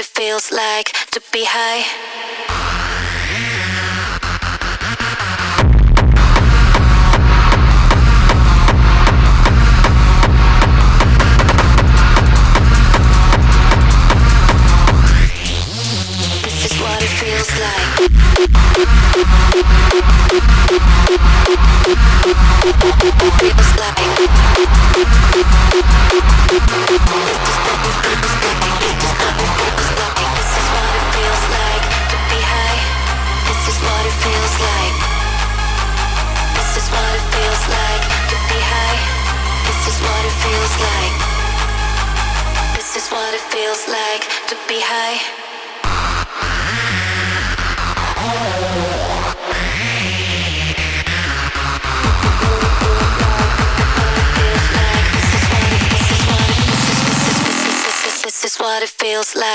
it feels like to be high. This is what it feels like. Feels like. This is what it feels like to be high. This is what it feels like. This is what it feels like to be high. This is what it feels like. This is what it feels like to be high. This is what it feels like.